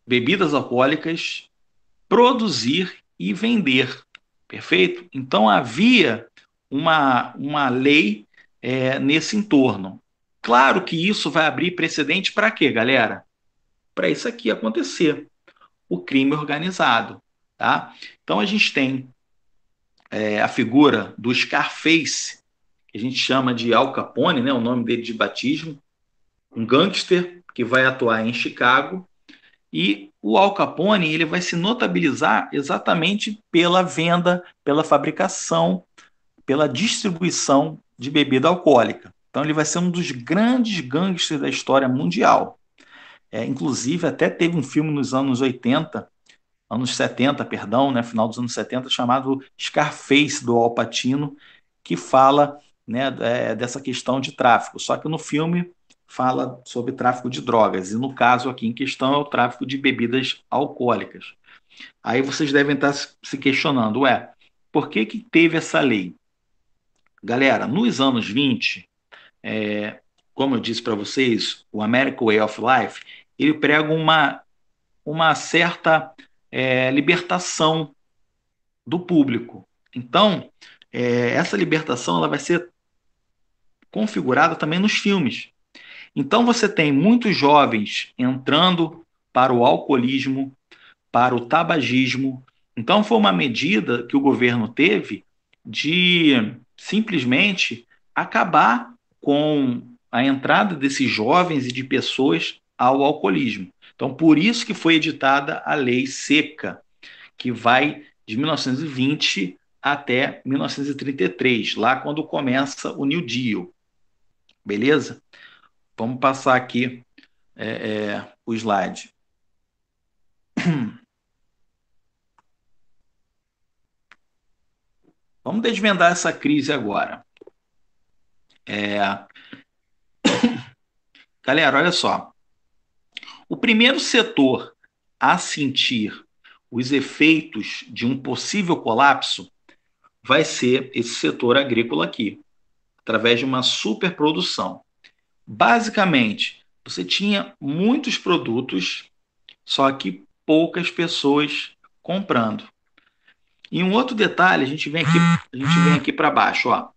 bebidas alcoólicas, produzir e vender. Perfeito? Então havia uma lei nesse entorno. Claro que isso vai abrir precedente para quê, galera? Para isso aqui acontecer, o crime organizado. Tá? Então a gente tem a figura do Scarface, que a gente chama de Al Capone, né, o nome dele de batismo, um gangster que vai atuar em Chicago. E o Al Capone ele vai se notabilizar exatamente pela venda, pela fabricação, pela distribuição de bebida alcoólica. Então ele vai ser um dos grandes gangsters da história mundial. Inclusive, até teve um filme nos anos 80, anos 70, perdão, né, final dos anos 70, chamado Scarface, do Al Pacino, que fala, né, dessa questão de tráfico. Só que no filme fala sobre tráfico de drogas, e no caso aqui em questão é o tráfico de bebidas alcoólicas. Aí vocês devem estar se questionando, ué, por que que teve essa lei? Galera, nos anos 20, como eu disse para vocês, o American Way of Life, ele prega uma certa libertação do público. Então, essa libertação ela vai ser configurada também nos filmes. Então, você tem muitos jovens entrando para o alcoolismo, para o tabagismo. Então, foi uma medida que o governo teve de simplesmente acabar com a entrada desses jovens e de pessoas ao alcoolismo. Então, por isso que foi editada a Lei Seca, que vai de 1920 até 1933, lá quando começa o New Deal. Beleza? Vamos passar aqui o slide. Vamos desvendar essa crise agora. Galera, olha só. O primeiro setor a sentir os efeitos de um possível colapso vai ser esse setor agrícola aqui, através de uma superprodução. Basicamente, você tinha muitos produtos, só que poucas pessoas comprando. E um outro detalhe, a gente vem aqui para baixo, ó.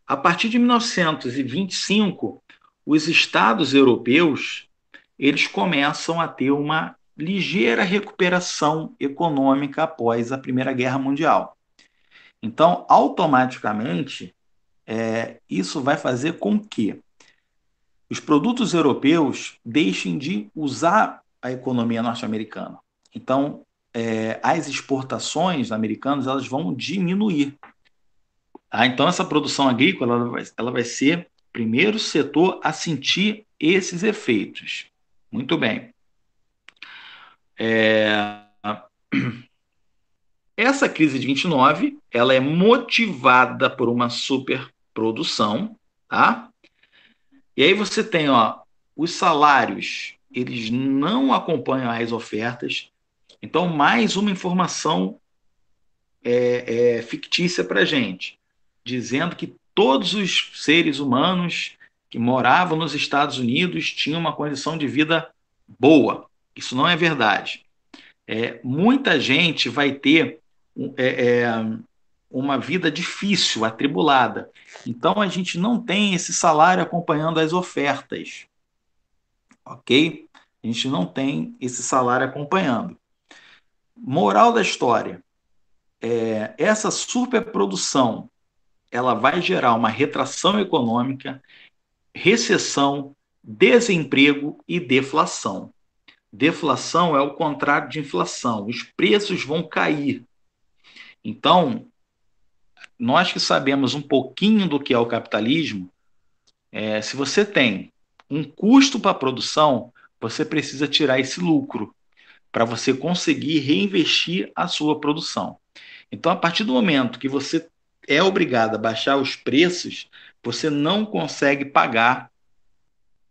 A partir de 1925, os estados europeus eles começam a ter uma ligeira recuperação econômica após a Primeira Guerra Mundial. Então, automaticamente, isso vai fazer com que os produtos europeus deixem de usar a economia norte-americana. Então, as exportações americanas elas vão diminuir. Tá? Então, essa produção agrícola ela vai ser o primeiro setor a sentir esses efeitos. Muito bem. Essa crise de 29 ela é motivada por uma superprodução, tá? E aí você tem, ó, os salários, eles não acompanham as ofertas. Então, mais uma informação fictícia para a gente, dizendo que todos os seres humanos que moravam nos Estados Unidos tinham uma condição de vida boa. Isso não é verdade. Muita gente vai ter uma vida difícil, atribulada. Então a gente não tem esse salário acompanhando as ofertas, ok? A gente não tem esse salário acompanhando. Moral da história: essa superprodução ela vai gerar uma retração econômica, recessão, desemprego e deflação. Deflação é o contrário de inflação. Os preços vão cair. Então, nós que sabemos um pouquinho do que é o capitalismo, se você tem um custo para a produção, você precisa tirar esse lucro para você conseguir reinvestir a sua produção. Então, a partir do momento que você é obrigado a baixar os preços, você não consegue pagar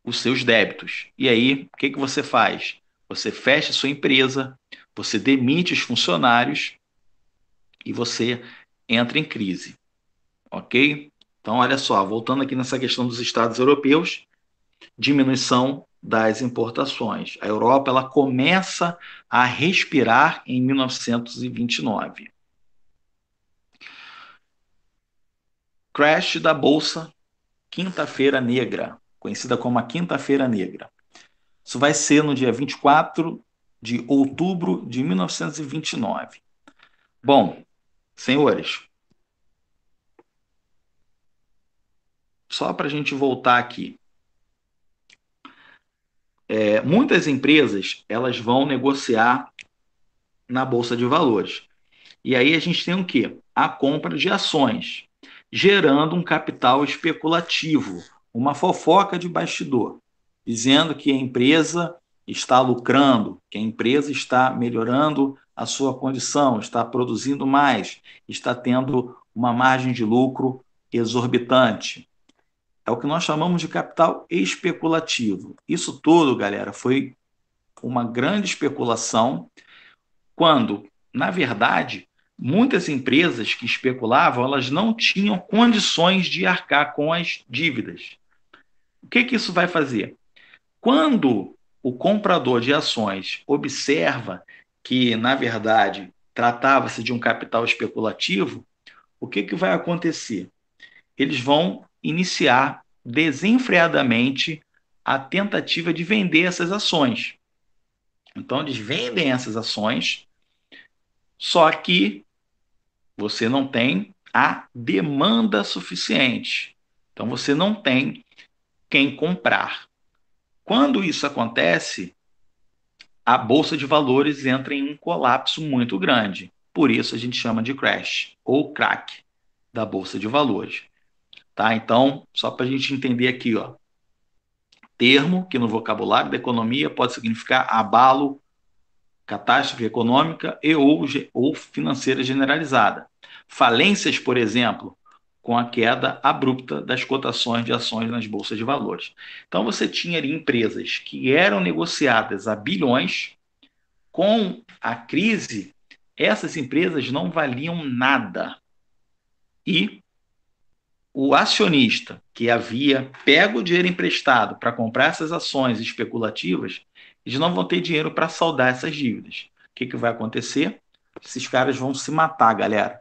os seus débitos. E aí, o que que você faz? Você fecha a sua empresa, você demite os funcionários e você entra em crise, ok? Então, olha só, voltando aqui nessa questão dos estados europeus, diminuição das importações. A Europa ela começa a respirar em 1929. Crash da Bolsa, Quinta-feira Negra, conhecida como a Quinta-feira Negra. Isso vai ser no dia 24 de outubro de 1929. Bom, senhores, só para a gente voltar aqui, muitas empresas elas vão negociar na Bolsa de Valores. E aí a gente tem o quê? A compra de ações, gerando um capital especulativo, uma fofoca de bastidor, dizendo que a empresa está lucrando, que a empresa está melhorando a sua condição, está produzindo mais, está tendo uma margem de lucro exorbitante. É o que nós chamamos de capital especulativo. Isso tudo, galera, foi uma grande especulação quando, na verdade, muitas empresas que especulavam, elas não tinham condições de arcar com as dívidas. O que que isso vai fazer? Quando o comprador de ações observa que, na verdade, tratava-se de um capital especulativo, o que que vai acontecer? Eles vão iniciar desenfreadamente a tentativa de vender essas ações. Então, eles vendem essas ações, só que você não tem a demanda suficiente. Então, você não tem quem comprar. Quando isso acontece, a bolsa de valores entra em um colapso muito grande. Por isso a gente chama de crash ou crack da bolsa de valores. Tá? Então, só para a gente entender aqui, ó, termo que no vocabulário da economia pode significar abalo, catástrofe econômica ou financeira generalizada. Falências, por exemplo, com a queda abrupta das cotações de ações nas bolsas de valores. Então você tinha ali empresas que eram negociadas a bilhões, com a crise, essas empresas não valiam nada. E o acionista que havia pego o dinheiro emprestado para comprar essas ações especulativas, eles não vão ter dinheiro para saldar essas dívidas. O que, que vai acontecer? Esses caras vão se matar, galera.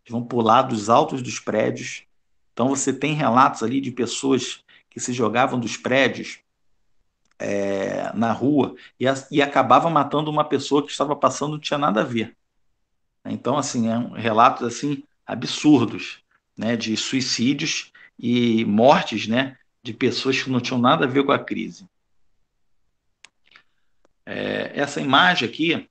Eles vão pular dos altos dos prédios. Então você tem relatos ali de pessoas que se jogavam dos prédios na rua e acabava matando uma pessoa que estava passando, não tinha nada a ver. Então, assim, relatos assim absurdos, né, de suicídios e mortes, né, de pessoas que não tinham nada a ver com a crise. Essa imagem aqui,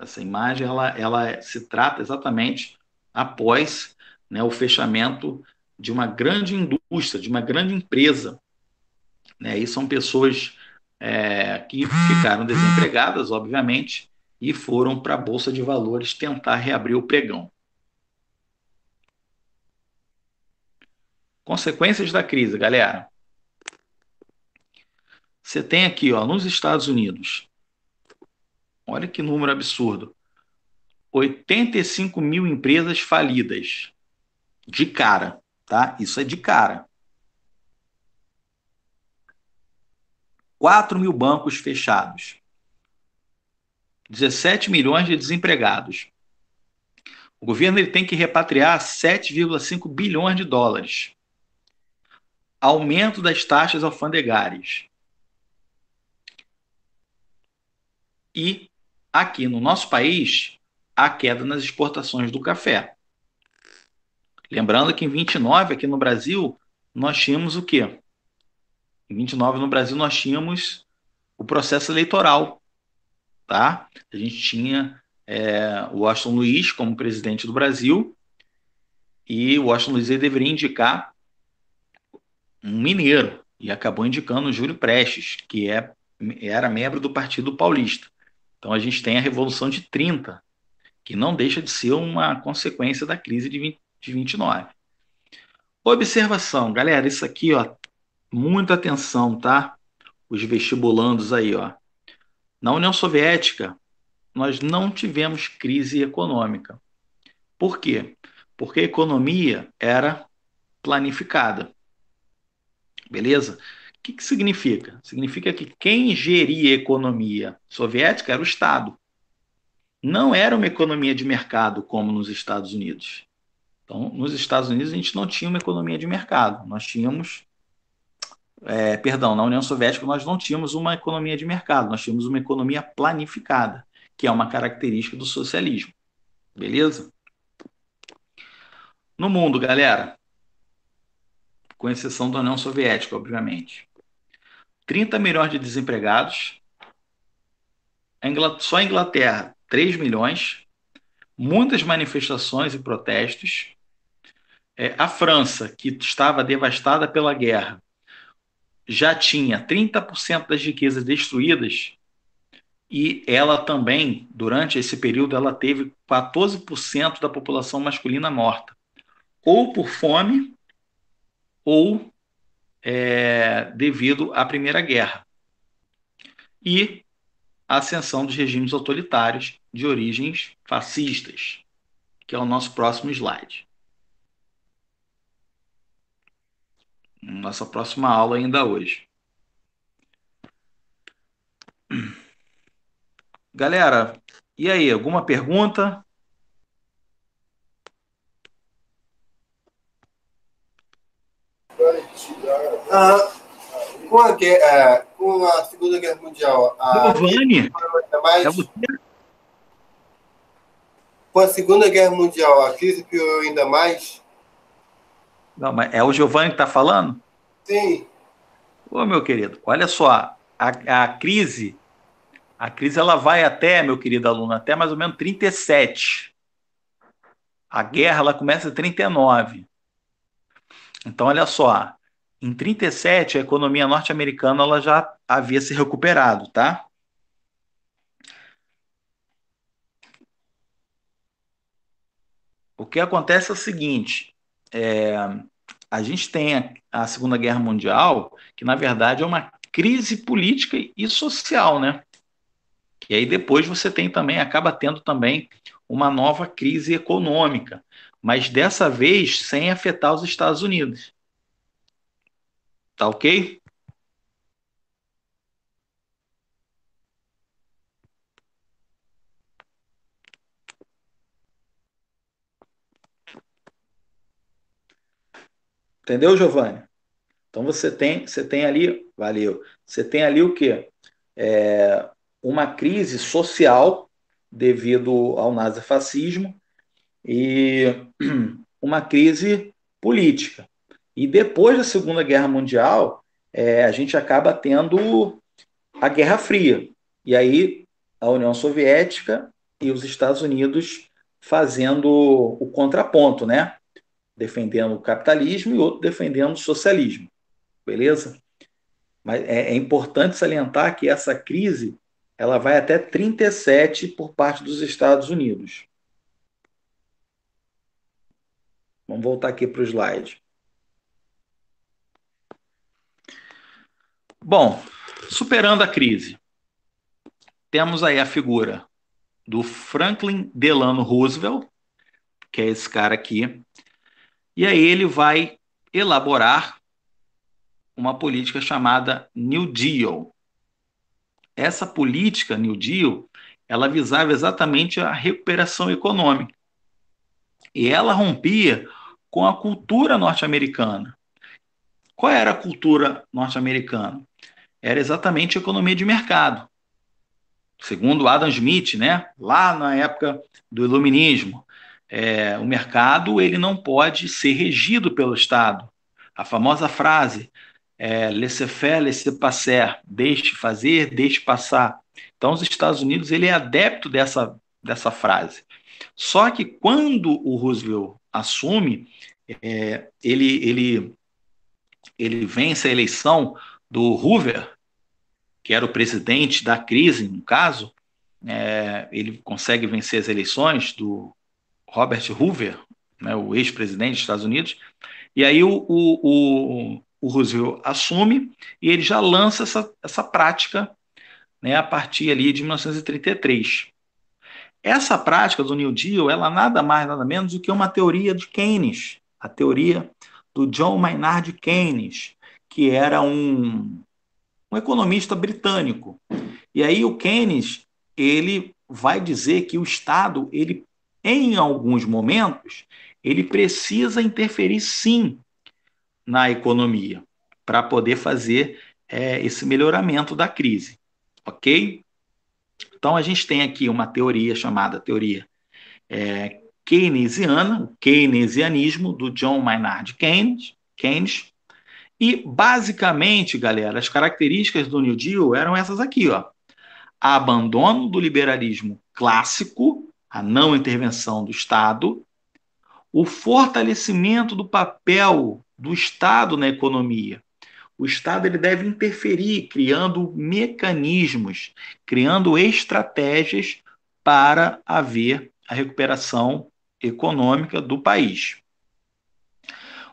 essa imagem, ela se trata exatamente após, né, o fechamento de uma grande indústria, de uma grande empresa, né, e são pessoas que ficaram desempregadas, obviamente, e foram para a Bolsa de Valores tentar reabrir o pregão. Consequências da crise, galera. Você tem aqui, ó, nos Estados Unidos, olha que número absurdo, 85 mil empresas falidas, de cara, tá? Isso é de cara. 4 mil bancos fechados, 17 milhões de desempregados. O governo ele tem que repatriar 7,5 bilhões de dólares. Aumento das taxas alfandegárias. E aqui no nosso país, a queda nas exportações do café. Lembrando que em 29, aqui no Brasil, nós tínhamos o quê? Em 29, no Brasil, nós tínhamos o processo eleitoral. Tá? A gente tinha o Washington Luiz como presidente do Brasil e o Washington Luiz ele deveria indicar um mineiro e acabou indicando o Júlio Prestes, que era membro do Partido Paulista. Então a gente tem a Revolução de 30, que não deixa de ser uma consequência da crise de 29. Observação, galera, isso aqui, ó, muita atenção, tá? Os vestibulandos aí, ó. Na União Soviética, nós não tivemos crise econômica. Por quê? Porque a economia era planificada. Beleza? O que significa? Significa que quem geria a economia soviética era o Estado. Não era uma economia de mercado como nos Estados Unidos. Então, nos Estados Unidos, a gente não tinha uma economia de mercado. Nós tínhamos, na União Soviética, nós não tínhamos uma economia de mercado. Nós tínhamos uma economia planificada, que é uma característica do socialismo. Beleza? No mundo, galera, com exceção da União Soviética, obviamente, 30 milhões de desempregados. Só a Inglaterra, 3 milhões. Muitas manifestações e protestos. A França, que estava devastada pela guerra, já tinha 30% das riquezas destruídas e ela também, durante esse período, ela teve 14% da população masculina morta, ou por fome ou devido à Primeira Guerra. E a ascensão dos regimes autoritários de origens fascistas, que é o nosso próximo slide. Nossa próxima aula ainda hoje. Galera, e aí, alguma pergunta? Com a Segunda Guerra Mundial, Giovanni, mais... Com a Segunda Guerra Mundial, a crise piorou ainda mais? Não, mas é o Giovanni que está falando? Sim. Ô, meu querido, olha só, a crise ela vai até, meu querido aluno, até mais ou menos 37. A guerra ela começa em 39. Então, olha só, em 37 a economia norte-americana ela já havia se recuperado, tá? O que acontece é o seguinte, a gente tem a Segunda Guerra Mundial, que na verdade é uma crise política e social, né? E aí depois você tem também, acaba tendo também uma nova crise econômica, mas dessa vez sem afetar os Estados Unidos. Tá ok? Entendeu, Giovanni? Então você tem ali, valeu, você tem ali o quê? Uma crise social devido ao nazifascismo e uma crise política. E depois da Segunda Guerra Mundial, a gente acaba tendo a Guerra Fria. E aí a União Soviética e os Estados Unidos fazendo o contraponto, né? Defendendo o capitalismo e outro defendendo o socialismo. Beleza? Mas é importante salientar que essa crise ela vai até 37 por parte dos Estados Unidos. Vamos voltar aqui para o slide. Bom, superando a crise, temos aí a figura do Franklin Delano Roosevelt, que é esse cara aqui, e aí ele vai elaborar uma política chamada New Deal. Essa política New Deal, ela visava exatamente a recuperação econômica. E ela rompia com a cultura norte-americana. Qual era a cultura norte-americana? Era exatamente a economia de mercado. Segundo Adam Smith, né, lá na época do Iluminismo, o mercado ele não pode ser regido pelo Estado. A famosa frase laissez-faire, laissez-passer, deixe fazer, deixe passar. Então, os Estados Unidos ele é adepto dessa frase. Só que quando o Roosevelt assume, ele vence a eleição do Hoover, que era o presidente da crise, no caso, ele consegue vencer as eleições do Robert Hoover, né, o ex-presidente dos Estados Unidos, e aí o Roosevelt assume e ele já lança essa prática, né, a partir ali de 1933. Essa prática do New Deal, ela nada mais, nada menos do que uma teoria de Keynes, a teoria do John Maynard Keynes, que era um economista britânico. E aí o Keynes, ele vai dizer que o Estado, ele, em alguns momentos, ele precisa interferir sim na economia para poder fazer esse melhoramento da crise, ok? Então a gente tem aqui uma teoria chamada teoria keynesiana, o keynesianismo do John Maynard Keynes. E basicamente, galera, as características do New Deal eram essas aqui, ó: abandono do liberalismo clássico, a não intervenção do Estado, o fortalecimento do papel do Estado na economia. O Estado ele deve interferir, criando mecanismos, criando estratégias para haver a recuperação econômica do país.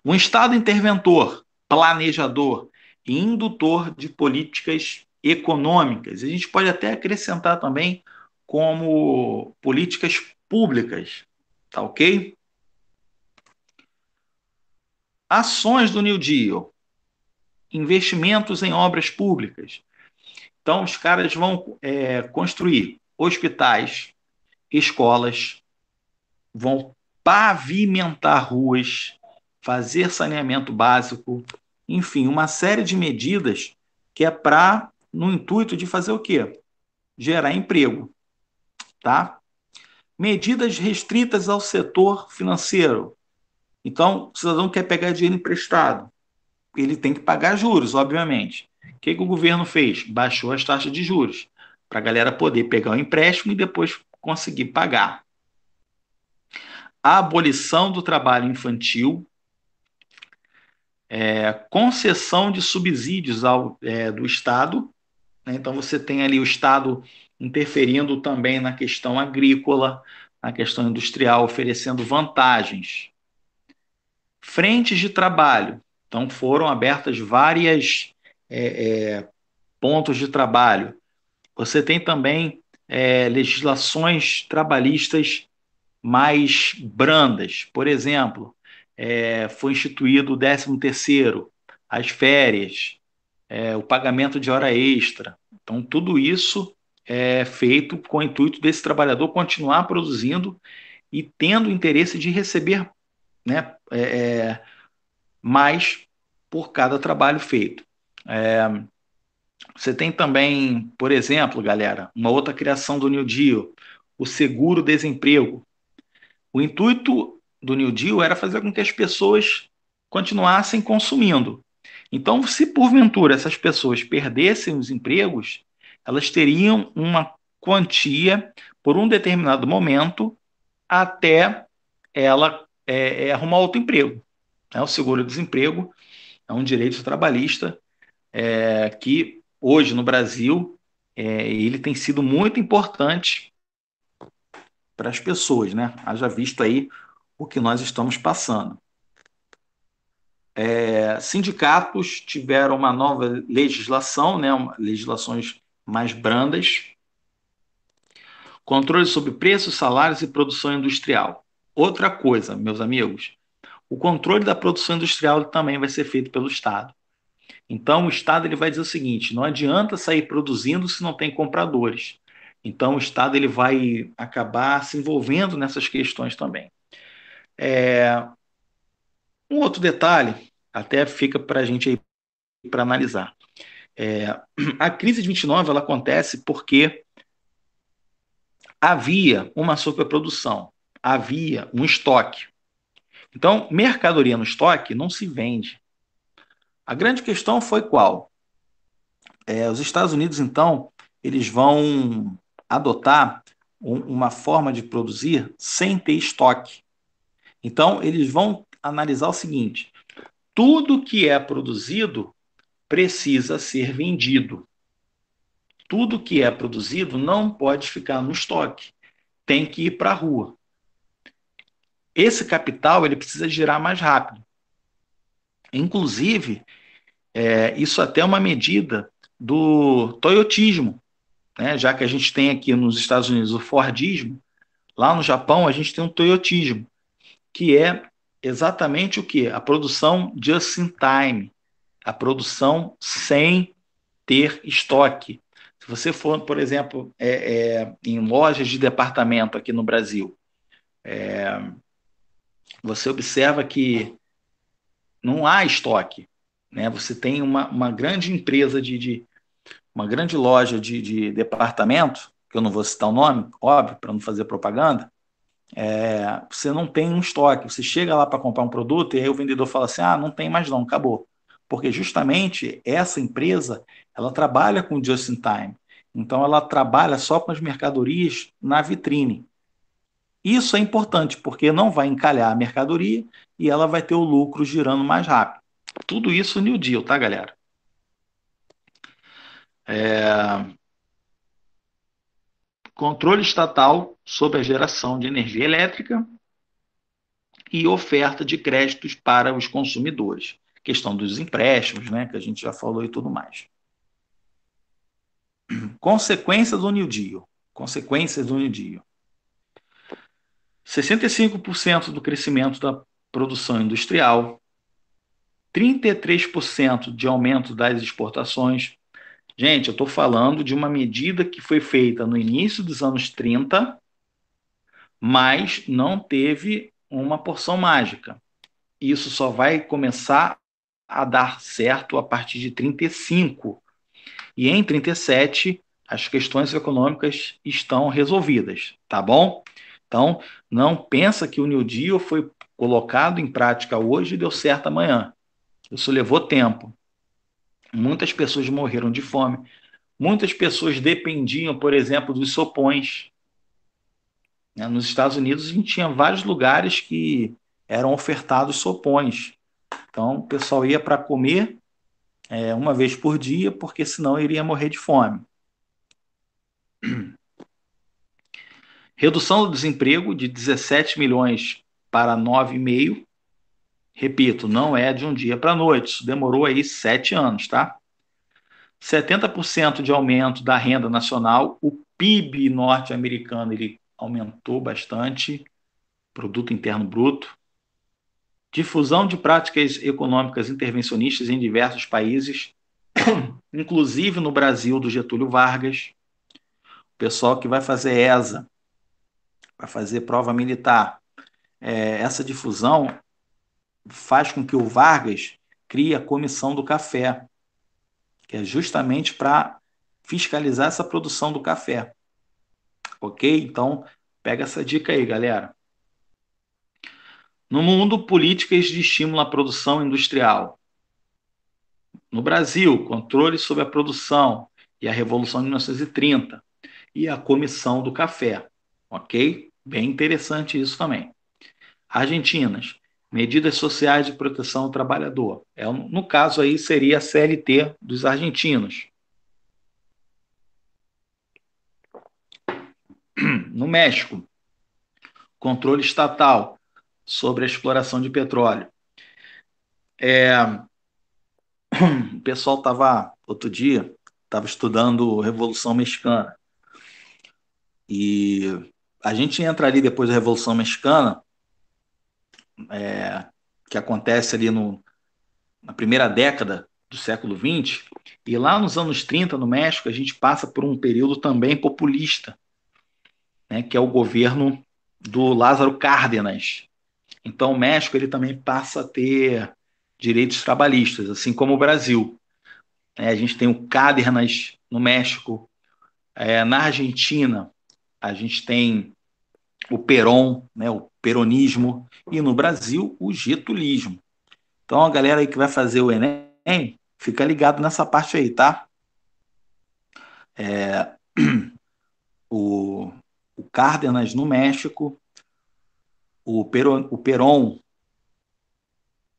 Um Estado interventor, planejador e indutor de políticas econômicas. A gente pode até acrescentar também como políticas públicas, tá ok? Ações do New Deal, investimentos em obras públicas. Então, os caras vão construir hospitais, escolas, vão pavimentar ruas, fazer saneamento básico, enfim, uma série de medidas que é para, no intuito de fazer o quê? Gerar emprego, tá? Medidas restritas ao setor financeiro. Então, o cidadão quer pegar dinheiro emprestado, ele tem que pagar juros, obviamente. O que o governo fez? Baixou as taxas de juros para a galera poder pegar o empréstimo e depois conseguir pagar. A abolição do trabalho infantil, concessão de subsídios do Estado, né? Então você tem ali o Estado interferindo também na questão agrícola, na questão industrial, oferecendo vantagens. Frentes de trabalho. Então foram abertas várias pontos de trabalho. Você tem também legislações trabalhistas mais brandas. Por exemplo, foi instituído o 13º, as férias, o pagamento de hora extra. Então, tudo isso é feito com o intuito desse trabalhador continuar produzindo e tendo interesse de receber, né, mais por cada trabalho feito. Você tem também, por exemplo, galera, uma outra criação do New Deal, o seguro-desemprego. O intuito do New Deal era fazer com que as pessoas continuassem consumindo. Então, se porventura essas pessoas perdessem os empregos, elas teriam uma quantia por um determinado momento até ela arrumar outro emprego. O seguro-desemprego é um direito trabalhista que hoje no Brasil ele tem sido muito importante para as pessoas, né? Haja visto aí o que nós estamos passando. Sindicatos tiveram uma nova legislação, né? Legislações mais brandas. Controle sobre preços, salários e produção industrial. Outra coisa, meus amigos, o controle da produção industrial também vai ser feito pelo Estado. Então, o Estado ele vai dizer o seguinte: não adianta sair produzindo se não tem compradores. Então, o Estado ele vai acabar se envolvendo nessas questões também. Um outro detalhe, até fica para a gente aí para analisar. A crise de 29 ela acontece porque havia uma superprodução, havia um estoque. Então, mercadoria no estoque não se vende. A grande questão foi qual? Os Estados Unidos, então, eles vão adotar uma forma de produzir sem ter estoque. Então, eles vão analisar o seguinte: tudo que é produzido precisa ser vendido. Tudo que é produzido não pode ficar no estoque, tem que ir para a rua. Esse capital ele precisa girar mais rápido. Inclusive, isso até é uma medida do toyotismo, né? Já que a gente tem aqui nos Estados Unidos o Fordismo, lá no Japão a gente tem o toyotismo, que é exatamente o que? A produção just in time, a produção sem ter estoque. Se você for, por exemplo, em lojas de departamento aqui no Brasil, você observa que não há estoque. Né? Você tem uma grande empresa uma grande loja de departamento, que eu não vou citar o nome, óbvio, para não fazer propaganda, você não tem um estoque. Você chega lá para comprar um produto e aí o vendedor fala assim, não tem mais não, acabou. Porque justamente essa empresa, ela trabalha com just in time. Então ela trabalha só com as mercadorias na vitrine. Isso é importante, porque não vai encalhar a mercadoria e ela vai ter o lucro girando mais rápido. Tudo isso New Deal, tá, galera? Controle estatal sobre a geração de energia elétrica e oferta de créditos para os consumidores. Questão dos empréstimos, né, que a gente já falou e tudo mais. Consequências do New Deal. Consequências do New Deal. 65% do crescimento da produção industrial, 33% de aumento das exportações. Gente, eu estou falando de uma medida que foi feita no início dos anos 30, mas não teve uma porção mágica. Isso só vai começar a dar certo a partir de 35. E em 37, as questões econômicas estão resolvidas, tá bom? Então, não pensa que o New Deal foi colocado em prática hoje e deu certo amanhã. Isso levou tempo. Muitas pessoas morreram de fome. Muitas pessoas dependiam, por exemplo, dos sopões. Nos Estados Unidos, a gente tinha vários lugares que eram ofertados sopões. Então, o pessoal ia para comer uma vez por dia, porque senão iria morrer de fome. Redução do desemprego de 17 milhões para 9,5. Repito, não é de um dia para a noite, isso demorou aí 7 anos, tá? 70% de aumento da renda nacional, o PIB norte-americano ele aumentou bastante, produto interno bruto. Difusão de práticas econômicas intervencionistas em diversos países, inclusive no Brasil do Getúlio Vargas. O pessoal que vai fazer ESA, vai fazer prova militar, essa difusão faz com que o Vargas crie a Comissão do Café, que é justamente para fiscalizar essa produção do café. Ok? Então, pega essa dica aí, galera. No mundo, políticas de estímulo à produção industrial. No Brasil, controle sobre a produção e a Revolução de 1930 e a Comissão do Café. Ok? Bem interessante isso também. Argentinas, medidas sociais de proteção ao trabalhador. No caso aí seria a CLT dos argentinos. No México, controle estatal sobre a exploração de petróleo. O pessoal estava, outro dia, estava estudando Revolução Mexicana. E a gente entra ali depois da Revolução Mexicana, que acontece ali na primeira década do século XX, e lá nos anos 30, no México, a gente passa por um período também populista, né, que é o governo do Lázaro Cárdenas. Então, o México ele também passa a ter direitos trabalhistas, assim como o Brasil. A gente tem o Cárdenas no México. Na Argentina, a gente tem o Perón, né, o peronismo, e no Brasil, o getulismo. Então, a galera aí que vai fazer o Enem, fica ligado nessa parte aí, tá? O, o Cárdenas no México, o Perón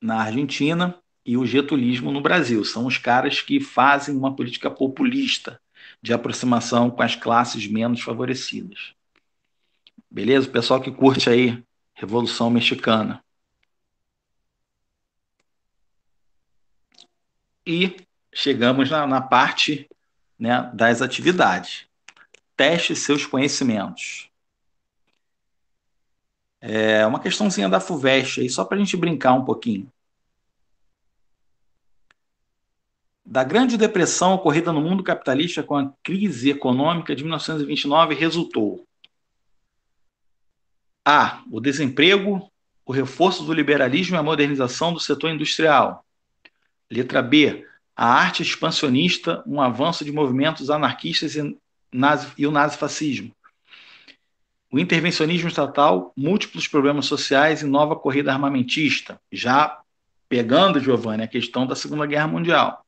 na Argentina e o getulismo no Brasil. São os caras que fazem uma política populista de aproximação com as classes menos favorecidas. Beleza? O pessoal que curte aí Revolução Mexicana. E chegamos na parte, né, das atividades. Teste seus conhecimentos. É uma questãozinha da FUVEST aí, só para a gente brincar um pouquinho. Da Grande Depressão ocorrida no mundo capitalista com a crise econômica de 1929 resultou: A. O desemprego, o reforço do liberalismo e a modernização do setor industrial. Letra B. A arte expansionista, um avanço de movimentos anarquistas e o nazifascismo. O intervencionismo estatal, múltiplos problemas sociais e nova corrida armamentista, já pegando, Giovanni, a questão da Segunda Guerra Mundial.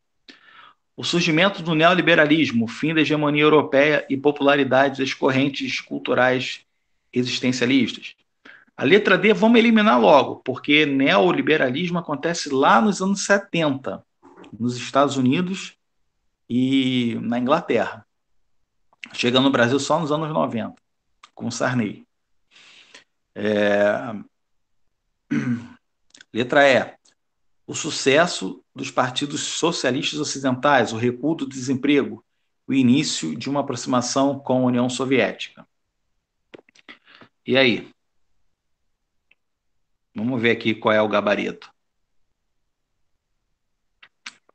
O surgimento do neoliberalismo, o fim da hegemonia europeia e popularidade das correntes culturais existencialistas. A letra D, vamos eliminar logo, porque neoliberalismo acontece lá nos anos 70, nos Estados Unidos e na Inglaterra. Chega no Brasil só nos anos 90, com Sarney. Letra E, o sucesso dos partidos socialistas ocidentais, o recuo do desemprego, o início de uma aproximação com a União Soviética. E aí? Vamos ver aqui qual é o gabarito.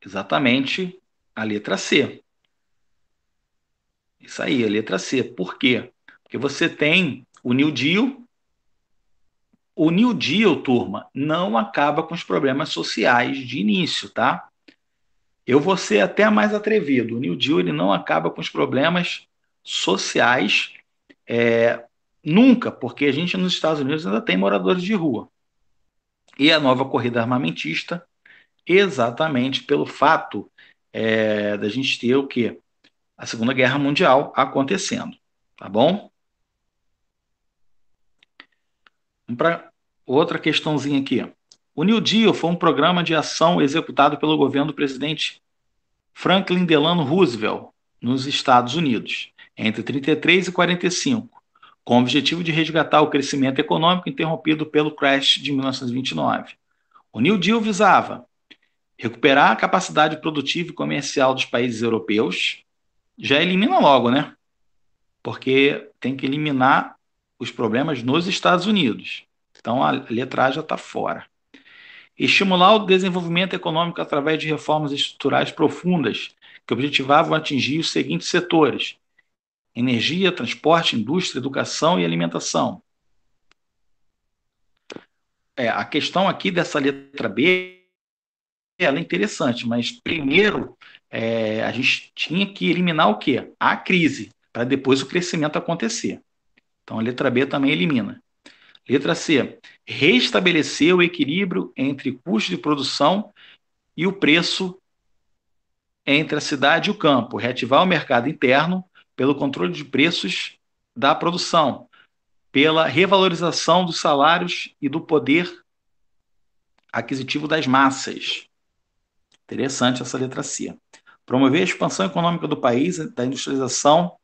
Exatamente a letra C. Isso aí, a letra C. Por quê? Porque você tem o New Deal. O New Deal, turma, não acaba com os problemas sociais de início, tá? Eu vou ser até mais atrevido. O New Deal ele não acaba com os problemas sociais nunca, porque a gente nos Estados Unidos ainda tem moradores de rua. E a nova corrida armamentista, exatamente pelo fato da gente ter o quê? A Segunda Guerra Mundial acontecendo, tá bom? Vamos para outra questãozinha aqui. O New Deal foi um programa de ação executado pelo governo do presidente Franklin Delano Roosevelt nos Estados Unidos, entre 33 e 45, com o objetivo de resgatar o crescimento econômico interrompido pelo crash de 1929. O New Deal visava recuperar a capacidade produtiva e comercial dos países europeus. Já elimina logo, né? Porque tem que eliminar os problemas nos Estados Unidos. Então a letra A já está fora. Estimular o desenvolvimento econômico através de reformas estruturais profundas que objetivavam atingir os seguintes setores: energia, transporte, indústria, educação e alimentação. A questão aqui dessa letra B ela é interessante, mas primeiro a gente tinha que eliminar o quê? A crise, para depois o crescimento acontecer. Então a letra B também elimina. Letra C, restabelecer o equilíbrio entre custo de produção e o preço entre a cidade e o campo, reativar o mercado interno pelo controle de preços da produção, pela revalorização dos salários e do poder aquisitivo das massas. Interessante essa letra C. Promover a expansão econômica do país, da industrialização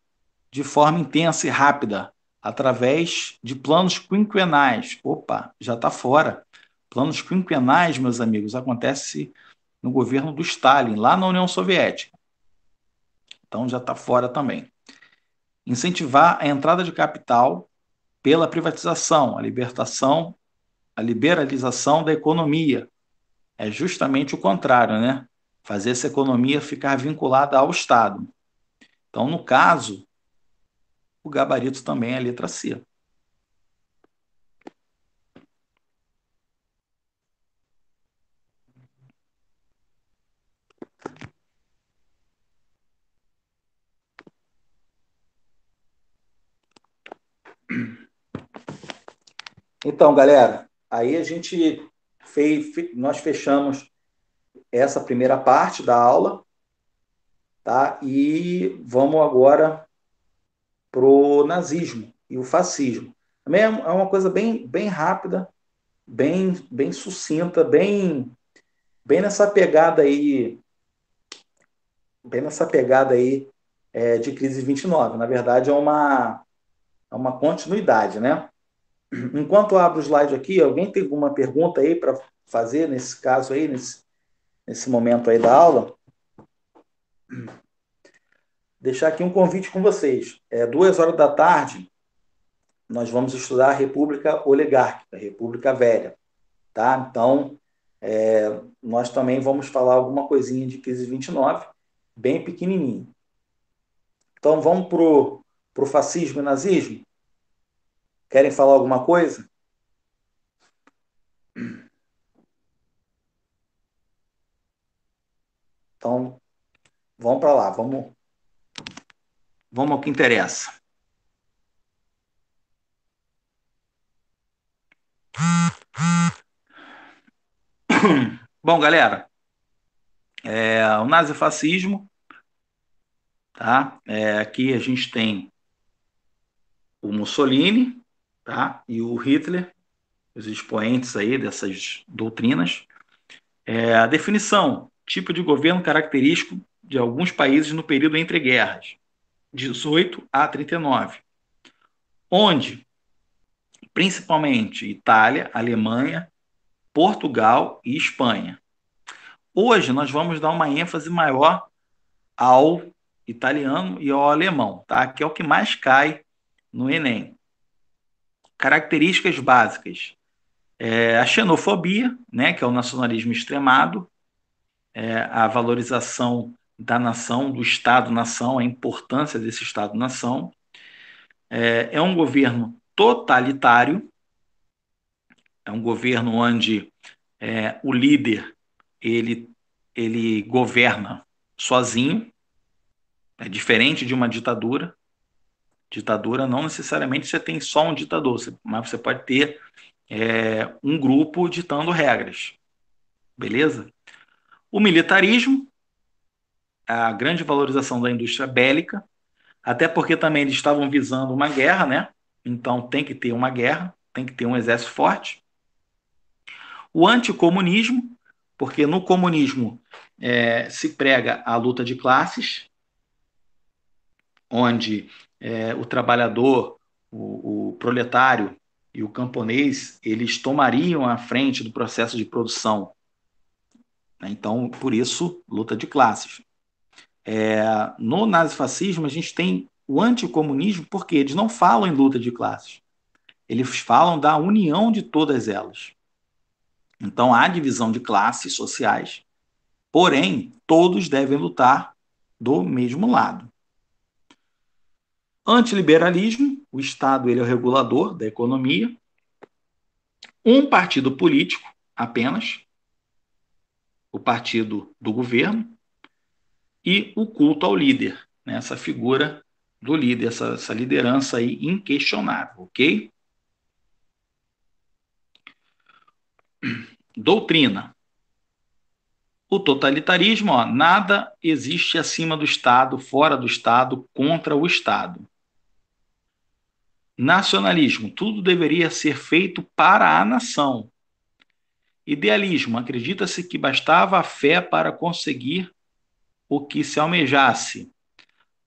de forma intensa e rápida, através de planos quinquenais. Opa, já está fora. Planos quinquenais, meus amigos, acontece no governo do Stalin, lá na União Soviética. Então já está fora também. Incentivar a entrada de capital pela privatização, a liberalização da economia. É justamente o contrário, né? Fazer essa economia ficar vinculada ao Estado. Então, no caso, o gabarito também é a letra C. Então, galera, aí a gente nós fechamos essa primeira parte da aula, tá? E vamos agora pro nazismo e o fascismo. Também é uma coisa bem rápida, bem sucinta, bem nessa pegada aí, de crise 29. Na verdade, é uma continuidade, né? Enquanto eu abro o slide aqui, alguém tem alguma pergunta aí para fazer nesse caso aí, nesse momento aí da aula? Deixar aqui um convite com vocês. 2 horas da tarde, nós vamos estudar a República Oligárquica, a República Velha, tá? Então, nós também vamos falar alguma coisinha de crise 29, bem pequenininho. Então, vamos para o fascismo e nazismo? Querem falar alguma coisa? Então, vamos para lá, vamos ao que interessa. Bom, galera, o nazifascismo, tá? Aqui a gente tem o Mussolini, tá? E o Hitler, os expoentes aí dessas doutrinas. A definição: tipo de governo característico de alguns países no período entre guerras, 18 a 39, onde principalmente Itália, Alemanha, Portugal e Espanha. Hoje nós vamos dar uma ênfase maior ao italiano e ao alemão, tá? Que é o que mais cai no Enem. Características básicas: a xenofobia, né, que é o nacionalismo extremado, a valorização da nação, do Estado-nação, a importância desse Estado-nação. É um governo totalitário, é um governo onde o líder ele, ele governa sozinho, é diferente de uma ditadura. Ditadura não necessariamente você tem só um ditador, mas você pode ter um grupo ditando regras, beleza? O militarismo, a grande valorização da indústria bélica, até porque também eles estavam visando uma guerra, né? Então tem que ter uma guerra, tem que ter um exército forte. O anticomunismo, porque no comunismo se prega a luta de classes, onde o trabalhador, o proletário e o camponês, eles tomariam a frente do processo de produção. Então, por isso, luta de classes. No nazifascismo, a gente tem o anticomunismo, porque eles não falam em luta de classes. Eles falam da união de todas elas. Então, há divisão de classes sociais, porém, todos devem lutar do mesmo lado. Antiliberalismo, o Estado ele é o regulador da economia. Um partido político apenas, o partido do governo, e o culto ao líder, né? Essa figura do líder, essa liderança aí inquestionável, ok? Doutrina. O totalitarismo, nada existe acima do Estado, fora do Estado, contra o Estado. Nacionalismo, tudo deveria ser feito para a nação. Idealismo, acredita-se que bastava a fé para conseguir o que se almejasse.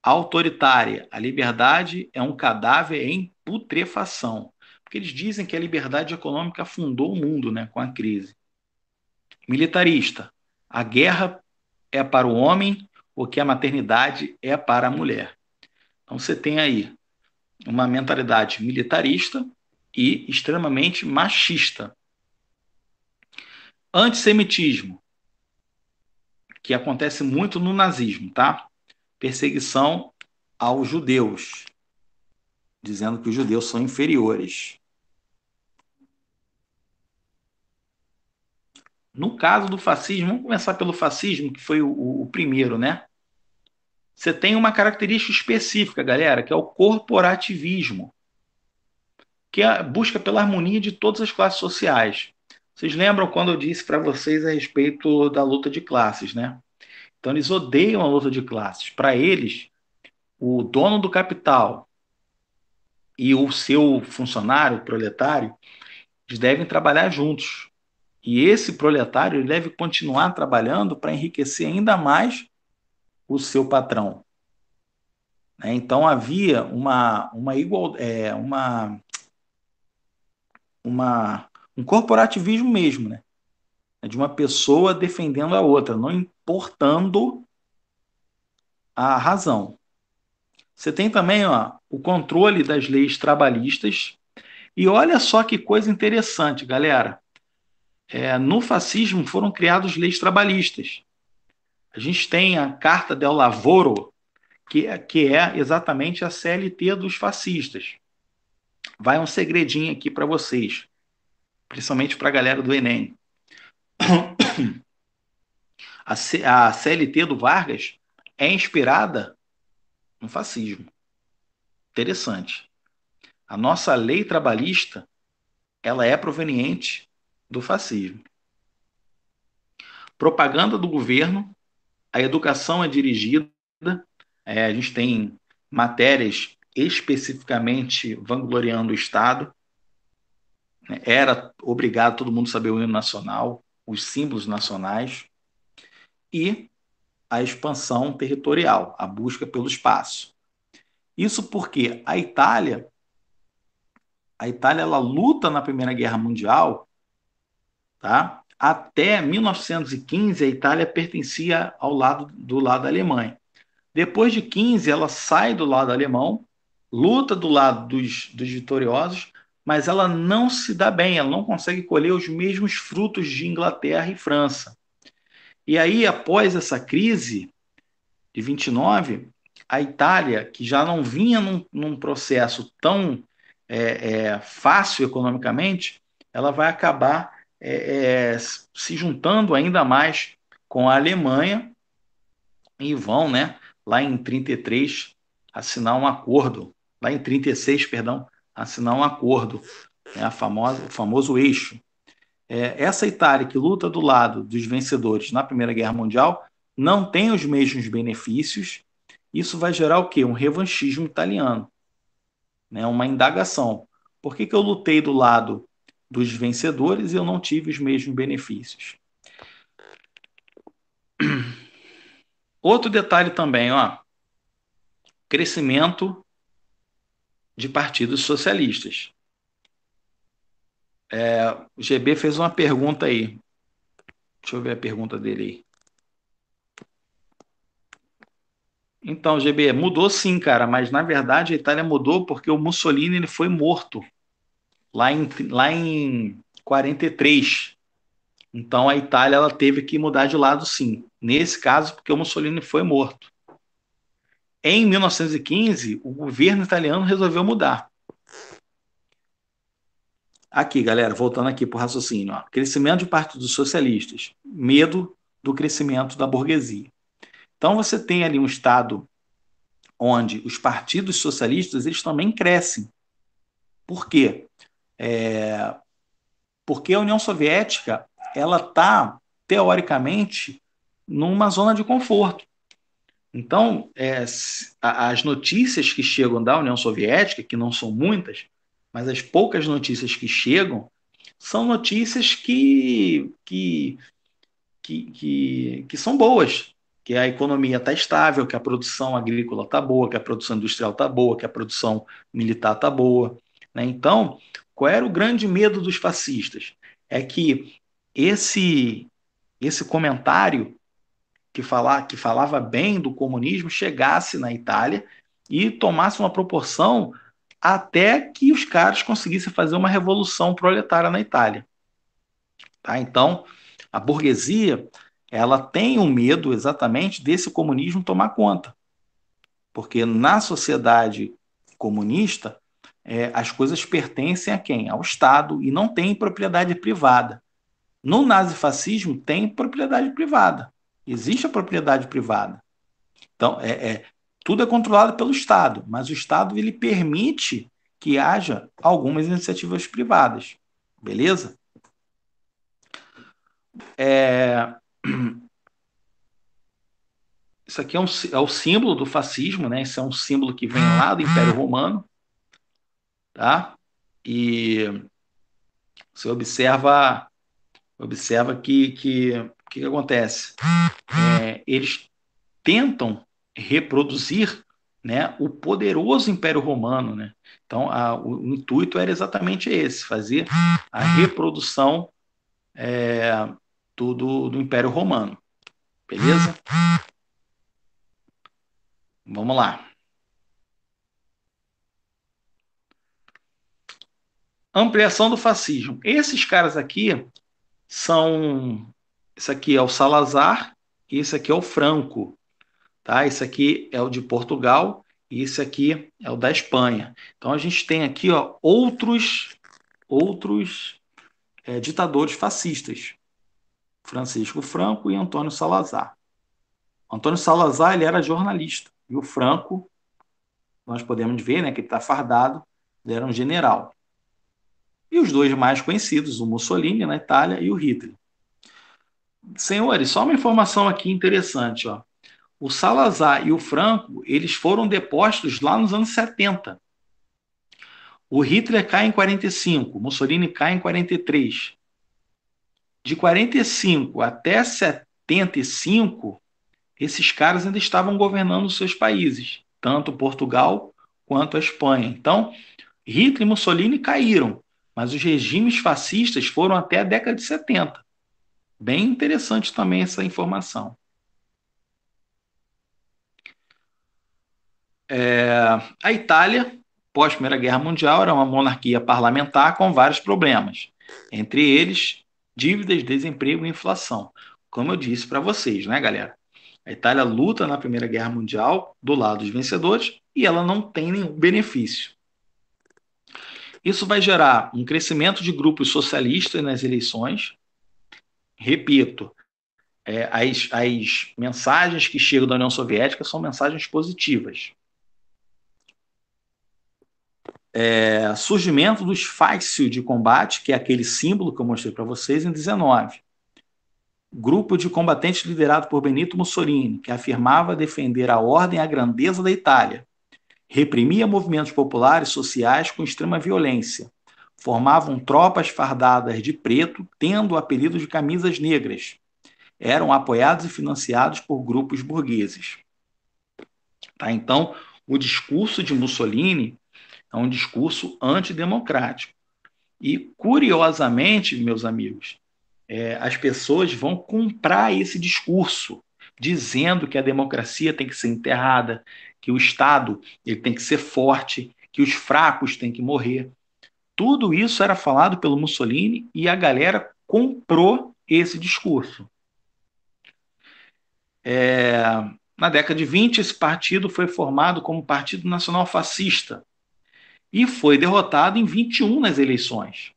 Autoritária, a liberdade é um cadáver em putrefação. Porque eles dizem que a liberdade econômica afundou o mundo, né, com a crise. Militarista, a guerra é para o homem, o que a maternidade é para a mulher. Então você tem aí uma mentalidade militarista e extremamente machista. Antissemitismo, que acontece muito no nazismo, tá? Perseguição aos judeus, dizendo que os judeus são inferiores. No caso do fascismo, vamos começar pelo fascismo, que foi o primeiro, né? Você tem uma característica específica, galera, que é o corporativismo, que é a busca pela harmonia de todas as classes sociais. Vocês lembram quando eu disse para vocês a respeito da luta de classes, né? Então eles odeiam a luta de classes. Para eles, o dono do capital e o seu funcionário, o proletário, eles devem trabalhar juntos. E esse proletário ele deve continuar trabalhando para enriquecer ainda mais o seu patrão. Então havia um corporativismo mesmo, né? De uma pessoa defendendo a outra, não importando a razão. Você tem também o controle das leis trabalhistas. E olha só que coisa interessante, galera. No fascismo foram criadas leis trabalhistas. A gente tem a Carta del Lavoro, que é exatamente a CLT dos fascistas. Vai um segredinho aqui para vocês, principalmente para a galera do Enem. A CLT do Vargas é inspirada no fascismo. Interessante. A nossa lei trabalhista, ela é proveniente do fascismo. Propaganda do governo, a educação é dirigida, a gente tem matérias especificamente vangloriando o Estado, né? Era obrigado todo mundo saber o hino nacional, os símbolos nacionais e a expansão territorial, a busca pelo espaço. Isso porque a Itália ela luta na Primeira Guerra Mundial, tá? Até 1915 a Itália pertencia do lado da Alemanha. Depois de 15 ela sai do lado alemão, luta do lado dos vitoriosos, mas ela não se dá bem, ela não consegue colher os mesmos frutos de Inglaterra e França. E aí, após essa crise de 29, a Itália, que já não vinha num processo tão fácil economicamente, ela vai acabar se juntando ainda mais com a Alemanha e vão, né, lá em 33, assinar um acordo, lá em 36, perdão, assinar um acordo, né, o famoso eixo. Essa Itália que luta do lado dos vencedores na Primeira Guerra Mundial não tem os mesmos benefícios. Isso vai gerar o quê? Um revanchismo italiano, né? Uma indagação. Por que eu lutei do lado dos vencedores e eu não tive os mesmos benefícios? Outro detalhe também, ó, crescimento de partidos socialistas. O GB fez uma pergunta aí. Deixa eu ver a pergunta dele aí. Então, GB, mudou sim, cara, mas na verdade a Itália mudou porque o Mussolini ele foi morto lá em 43. Então a Itália ela teve que mudar de lado sim. Nesse caso, porque o Mussolini foi morto. Em 1915, o governo italiano resolveu mudar. Aqui, galera, voltando aqui para o raciocínio. Ó. Crescimento de partidos socialistas. Medo do crescimento da burguesia. Então você tem ali um Estado onde os partidos socialistas eles também crescem. Por quê? Porque a União Soviética ela está, teoricamente, numa zona de conforto. Então, as notícias que chegam da União Soviética, que não são muitas, mas as poucas notícias que chegam, são notícias que são boas, que a economia está estável, que a produção agrícola está boa, que a produção industrial está boa, que a produção militar está boa. Né? Então, qual era o grande medo dos fascistas? É que esse comentário que falava bem do comunismo chegasse na Itália e tomasse uma proporção até que os caras conseguissem fazer uma revolução proletária na Itália. Tá? Então, a burguesia ela tem um medo exatamente desse comunismo tomar conta, porque na sociedade comunista as coisas pertencem a quem? Ao Estado e não tem propriedade privada. No nazifascismo tem propriedade privada, existe a propriedade privada. Então, tudo é controlado pelo Estado, mas o Estado ele permite que haja algumas iniciativas privadas, beleza? Isso aqui é o símbolo do fascismo, né? Isso é um símbolo que vem lá do Império Romano, tá? E você observa que acontece? Eles tentam reproduzir, né, o poderoso Império Romano, né? Então, o intuito era exatamente esse, fazer a reprodução do Império Romano, beleza? Vamos lá. Ampliação do fascismo. Esses caras aqui são... Esse aqui é o Salazar e esse aqui é o Franco. Tá? Esse aqui é o de Portugal e esse aqui é o da Espanha. Então a gente tem aqui, ó, outros ditadores fascistas. Francisco Franco e Antônio Salazar. Antônio Salazar ele era jornalista e o Franco, nós podemos ver, né, que ele está fardado, ele era um general. E os dois mais conhecidos, o Mussolini na Itália e o Hitler. Senhores, só uma informação aqui interessante, ó. O Salazar e o Franco, eles foram depostos lá nos anos 70. O Hitler cai em 45, o Mussolini cai em 43. De 45 até 75, esses caras ainda estavam governando os seus países, tanto Portugal quanto a Espanha. Então, Hitler e Mussolini caíram, mas os regimes fascistas foram até a década de 70. Bem interessante também essa informação. A Itália, pós Primeira Guerra Mundial, era uma monarquia parlamentar com vários problemas, entre eles dívidas, desemprego e inflação. Como eu disse para vocês, né, galera? A Itália luta na Primeira Guerra Mundial do lado dos vencedores e ela não tem nenhum benefício. Isso vai gerar um crescimento de grupos socialistas nas eleições. Repito, as mensagens que chegam da União Soviética são mensagens positivas. Surgimento dos fácil de combate, que é aquele símbolo que eu mostrei para vocês em 19. Grupo de combatentes liderado por Benito Mussolini, que afirmava defender a ordem e a grandeza da Itália. Reprimia movimentos populares sociais com extrema violência. Formavam tropas fardadas de preto, tendo o apelido de camisas negras. Eram apoiados e financiados por grupos burgueses. Tá? Então, o discurso de Mussolini é um discurso antidemocrático. E, curiosamente, meus amigos, as pessoas vão comprar esse discurso, dizendo que a democracia tem que ser enterrada, que o Estado ele tem que ser forte, que os fracos têm que morrer. Tudo isso era falado pelo Mussolini e a galera comprou esse discurso. Na década de 20, esse partido foi formado como Partido Nacional Fascista e foi derrotado em 21 nas eleições,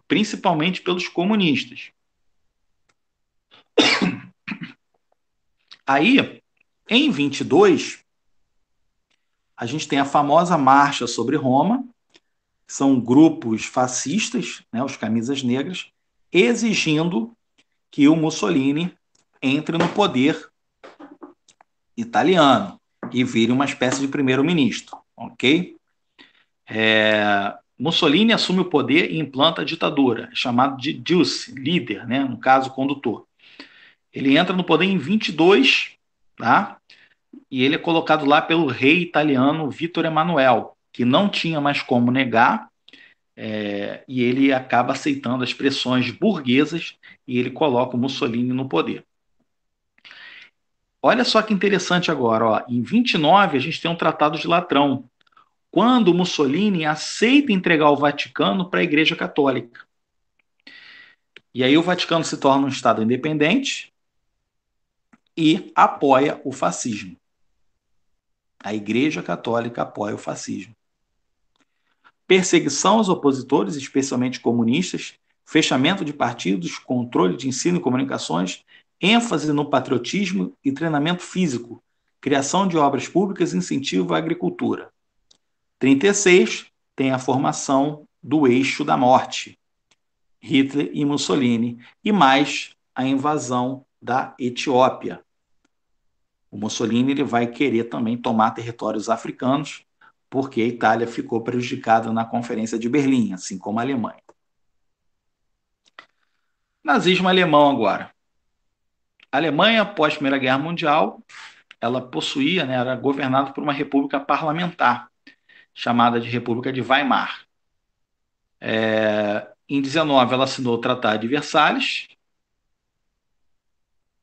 principalmente pelos comunistas. Aí, em 22, a gente tem a famosa Marcha sobre Roma, são grupos fascistas, né, os camisas negras, exigindo que o Mussolini entre no poder italiano e vire uma espécie de primeiro-ministro, ok? Mussolini assume o poder e implanta a ditadura, chamado de Duce, líder, né, no caso, condutor. Ele entra no poder em 22, tá? E ele é colocado lá pelo rei italiano Vittor Emanuele, que não tinha mais como negar, e ele acaba aceitando as pressões burguesas e ele coloca o Mussolini no poder. Olha só que interessante agora, ó. Em 29 a gente tem um Tratado de Latrão, quando Mussolini aceita entregar o Vaticano para a Igreja Católica. E aí o Vaticano se torna um Estado independente e apoia o fascismo. A Igreja Católica apoia o fascismo. Perseguição aos opositores, especialmente comunistas, fechamento de partidos, controle de ensino e comunicações, ênfase no patriotismo e treinamento físico, criação de obras públicas e incentivo à agricultura. 36 tem a formação do Eixo da Morte, Hitler e Mussolini, e mais a invasão da Etiópia. O Mussolini ele vai querer também tomar territórios africanos, porque a Itália ficou prejudicada na Conferência de Berlim, assim como a Alemanha. Nazismo alemão agora. A Alemanha, após a Primeira Guerra Mundial, ela possuía, né, era governada por uma república parlamentar, chamada de República de Weimar. Em 19, ela assinou o Tratado de Versalhes,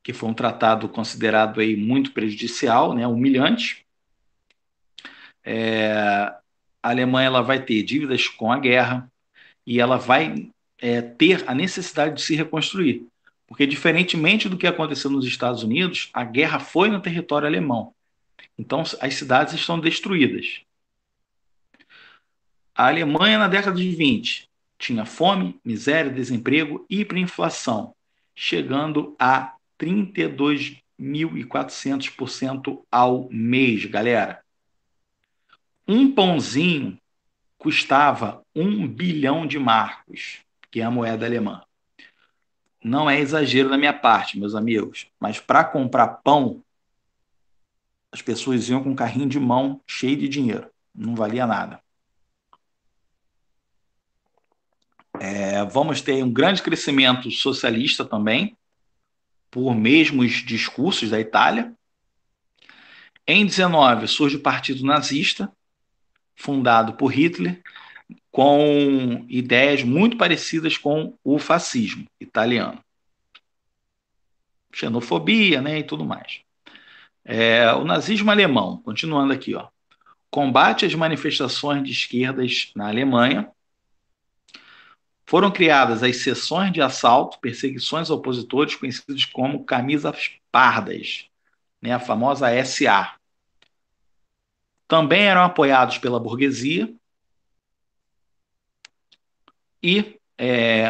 que foi um tratado considerado aí muito prejudicial, né, humilhante. A Alemanha ela vai ter dívidas com a guerra, e ela vai ter a necessidade de se reconstruir. Porque, diferentemente do que aconteceu nos Estados Unidos, a guerra foi no território alemão. Então, as cidades estão destruídas. A Alemanha, na década de 20, tinha fome, miséria, desemprego e hiperinflação, chegando a 32.400% ao mês, galera. Um pãozinho custava 1 bilhão de marcos, que é a moeda alemã. Não é exagero da minha parte, meus amigos, mas para comprar pão, as pessoas iam com um carrinho de mão cheio de dinheiro. Não valia nada. Vamos ter um grande crescimento socialista também, por mesmos discursos da Itália. Em 19 surge o Partido Nazista, fundado por Hitler, com ideias muito parecidas com o fascismo italiano. Xenofobia, né, e tudo mais. O nazismo alemão, continuando aqui, ó, combate às manifestações de esquerdas na Alemanha. Foram criadas as seções de assalto, perseguições a opositores, conhecidas como camisas pardas, né, a famosa SA. Também eram apoiados pela burguesia e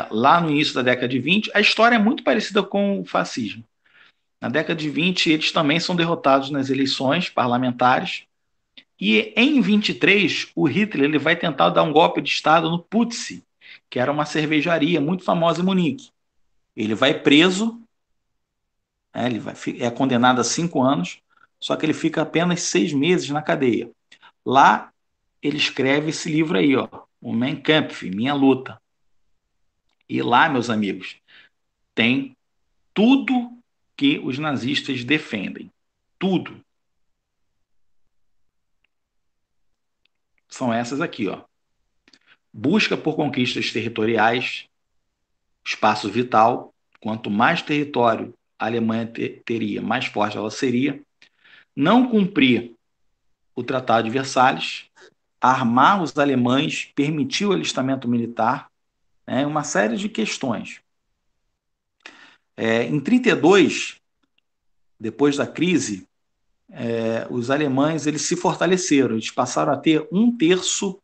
lá no início da década de 20, a história é muito parecida com o fascismo. Na década de 20, eles também são derrotados nas eleições parlamentares. E em 23, o Hitler ele vai tentar dar um golpe de Estado no Putzi, que era uma cervejaria muito famosa em Munique. Ele vai preso, é condenado a 5 anos, só que ele fica apenas 6 meses na cadeia. Lá, ele escreve esse livro aí, ó, o Mein Kampf, Minha Luta. E lá, meus amigos, tem tudo que os nazistas defendem. Tudo. São essas aqui, ó. Busca por conquistas territoriais, espaço vital. Quanto mais território a Alemanha teria, mais forte ela seria. Não cumprir o Tratado de Versalhes, armar os alemães, permitir o alistamento militar, né, uma série de questões. Em 32, depois da crise, os alemães eles se fortaleceram, eles passaram a ter 1/3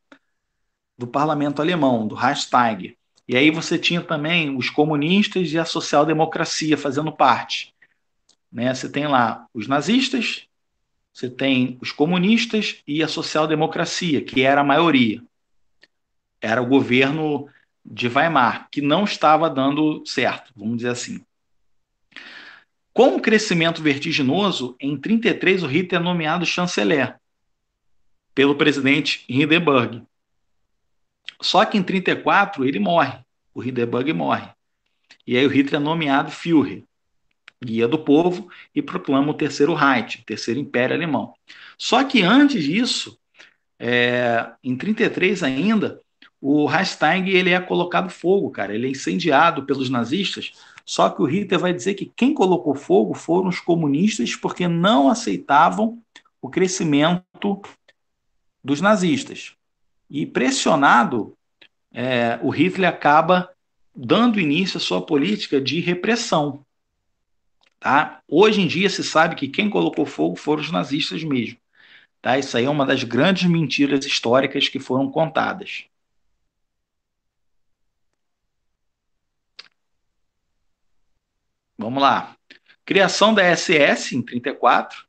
do parlamento alemão, do Reichstag. E aí você tinha também os comunistas e a social-democracia fazendo parte. Né? Você tem lá os nazistas, você tem os comunistas e a social-democracia, que era a maioria. Era o governo de Weimar, que não estava dando certo, vamos dizer assim. Com o crescimento vertiginoso, em 33 o Hitler é nomeado chanceler pelo presidente Hindenburg. Só que em 34 ele morre, o Hindenburg morre. E aí o Hitler é nomeado Führer, guia do povo, e proclama o Terceiro Reich, o Terceiro Império Alemão. Só que antes disso, em 33 ainda, o Reichstag ele é colocado fogo, cara. Ele é incendiado pelos nazistas. Só que o Hitler vai dizer que quem colocou fogo foram os comunistas porque não aceitavam o crescimento dos nazistas. E pressionado, o Hitler acaba dando início à sua política de repressão. Tá? Hoje em dia se sabe que quem colocou fogo foram os nazistas mesmo. Tá? Isso aí é uma das grandes mentiras históricas que foram contadas. Vamos lá. Criação da SS em 34,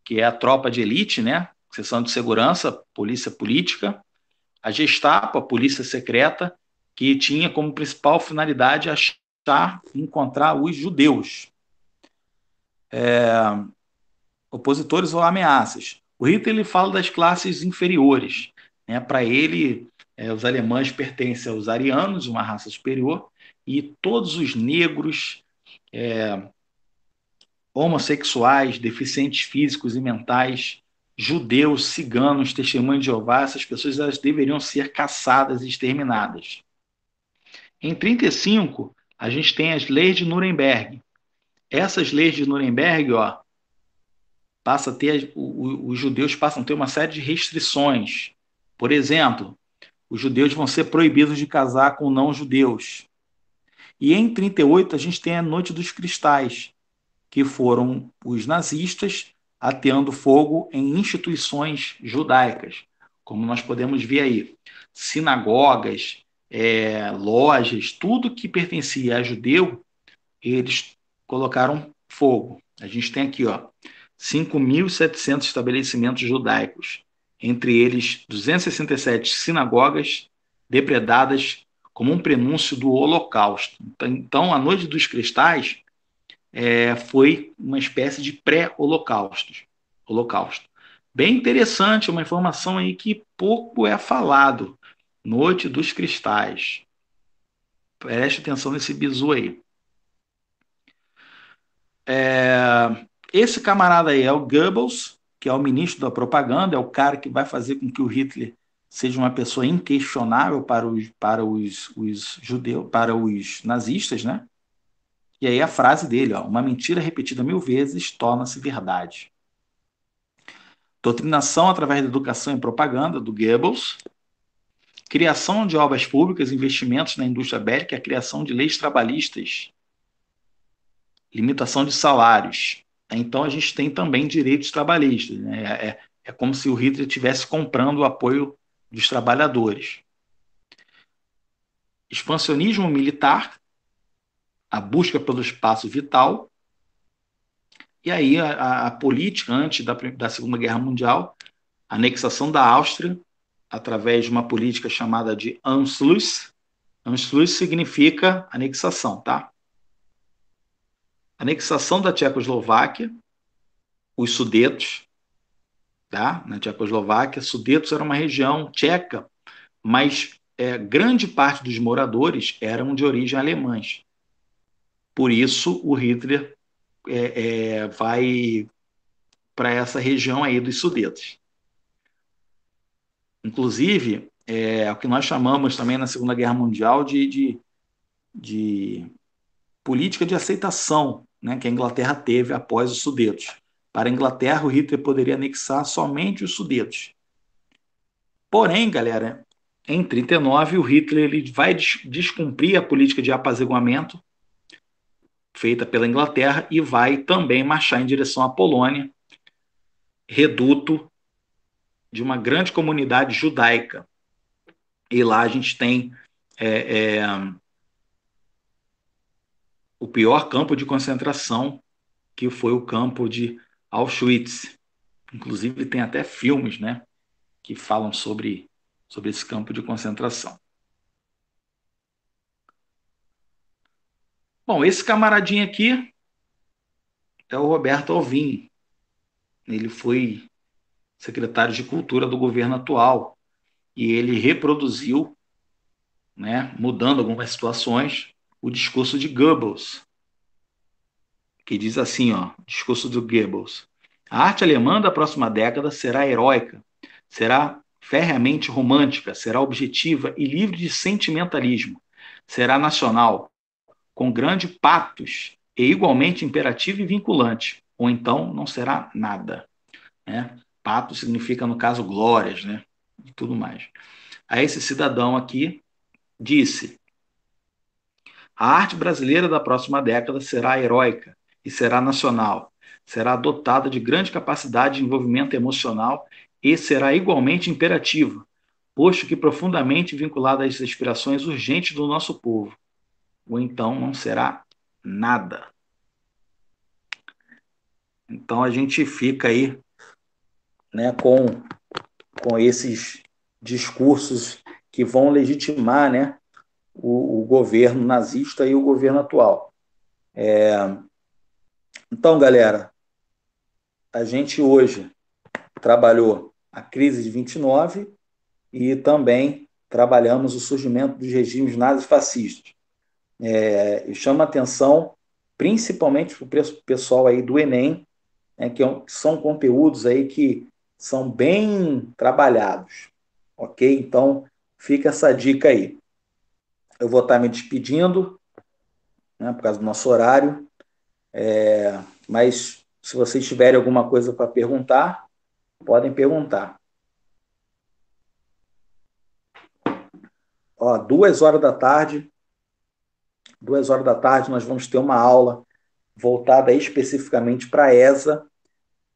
que é a tropa de elite, né? Seção de segurança, polícia política. A Gestapo, a polícia secreta, que tinha como principal finalidade achar e encontrar os judeus. Opositores ou ameaças. O Hitler ele fala das classes inferiores. Né? Para ele, os alemães pertencem aos arianos, uma raça superior, e todos os negros, homossexuais, deficientes físicos e mentais, judeus, ciganos, testemunhas de Jeová, essas pessoas elas deveriam ser caçadas e exterminadas. Em 35, a gente tem as leis de Nuremberg. Essas leis de Nuremberg, ó, passa a ter, os judeus passam a ter uma série de restrições. Por exemplo, os judeus vão ser proibidos de casar com não-judeus. E em 1938 a gente tem a Noite dos Cristais, que foram os nazistas ateando fogo em instituições judaicas, como nós podemos ver aí, sinagogas, lojas, tudo que pertencia a judeu, eles colocaram fogo. A gente tem aqui, ó, 5.700 estabelecimentos judaicos, entre eles 267 sinagogas depredadas como um prenúncio do Holocausto. Então, a Noite dos Cristais foi uma espécie de holocausto. Bem interessante, uma informação aí que pouco é falado. Noite dos Cristais. Preste atenção nesse bizu aí. Esse camarada aí é o Goebbels, que é o ministro da propaganda, é o cara que vai fazer com que o Hitler seja uma pessoa inquestionável os judeus, para os nazistas, né? E aí a frase dele, ó, uma mentira repetida 1000 vezes torna-se verdade. Doutrinação através da educação e propaganda, do Goebbels. Criação de obras públicas, investimentos na indústria bélica, a criação de leis trabalhistas, limitação de salários. Então a gente tem também direitos trabalhistas. Né? É como se o Hitler estivesse comprando o apoio dos trabalhadores. Expansionismo militar, a busca pelo espaço vital. E aí a política antes da Segunda Guerra Mundial, a anexação da Áustria, através de uma política chamada de Anschluss. Anschluss significa anexação, tá? Anexação da Tchecoslováquia, os Sudetos, tá? Na Tchecoslováquia, Sudetos era uma região tcheca, mas grande parte dos moradores eram de origem alemães. Por isso, o Hitler vai para essa região aí dos Sudetos. Inclusive, o que nós chamamos também na Segunda Guerra Mundial de política de aceitação, né, que a Inglaterra teve após os Sudetos. Para a Inglaterra, o Hitler poderia anexar somente os Sudetos. Porém, galera, em 1939, o Hitler ele vai descumprir a política de apaziguamento feita pela Inglaterra e vai também marchar em direção à Polônia, reduto de uma grande comunidade judaica. E lá a gente tem o pior campo de concentração, que foi o campo de Auschwitz. Inclusive tem até filmes, né, que falam sobre esse campo de concentração. Bom, esse camaradinho aqui é o Roberto Alvim. Ele foi secretário de Cultura do governo atual e ele reproduziu, né, mudando algumas situações, o discurso de Goebbels, que diz assim, ó, discurso do Goebbels: a arte alemã da próxima década será heróica, será ferreamente romântica, será objetiva e livre de sentimentalismo, será nacional, com grande patos e igualmente imperativo e vinculante, ou então não será nada. Né? Pato significa, no caso, glórias, né? E tudo mais. Aí esse cidadão aqui disse: a arte brasileira da próxima década será heróica e será nacional, será dotada de grande capacidade de envolvimento emocional e será igualmente imperativa, posto que profundamente vinculada às aspirações urgentes do nosso povo, ou então não será nada. Então a gente fica aí, né, com esses discursos que vão legitimar, né, o governo nazista e o governo atual. Então, galera, a gente hoje trabalhou a crise de 29 e também trabalhamos o surgimento dos regimes nazifascistas. Eu chamo a atenção principalmente para o pessoal aí do Enem, né, que são conteúdos aí que são bem trabalhados, ok? Então, fica essa dica aí. Eu vou estar me despedindo, né, por causa do nosso horário, mas se vocês tiverem alguma coisa para perguntar, podem perguntar. Ó, 2 horas da tarde, 2 horas da tarde nós vamos ter uma aula voltada especificamente para a ESA,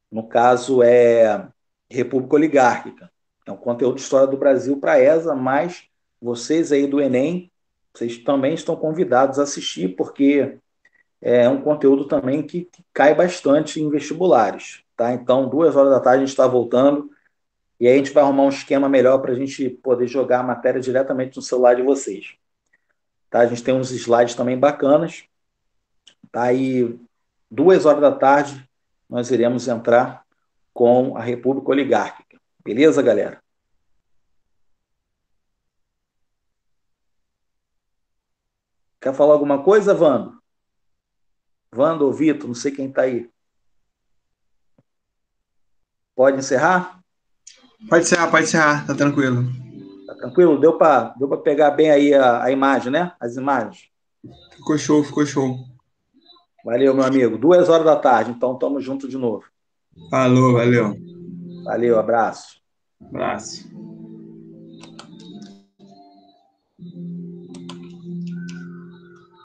no caso é República Oligárquica. É um conteúdo de história do Brasil para a ESA, mas vocês aí do Enem, vocês também estão convidados a assistir, porque é um conteúdo também que cai bastante em vestibulares. Tá? Então, 2 horas da tarde a gente está voltando e aí a gente vai arrumar um esquema melhor para a gente poder jogar a matéria diretamente no celular de vocês. Tá? A gente tem uns slides também bacanas. Tá? Aí, 2 horas da tarde, nós iremos entrar com a República Oligárquica. Beleza, galera? Quer falar alguma coisa, Vando? Vando ou Vitor, não sei quem está aí. Pode encerrar? Pode encerrar, tá tranquilo. Tá tranquilo? Deu para pegar bem aí a imagem, né? As imagens. Ficou show, ficou show. Valeu, meu amigo. 2 horas da tarde, então estamos juntos de novo. Falou, valeu. Valeu, abraço. Abraço.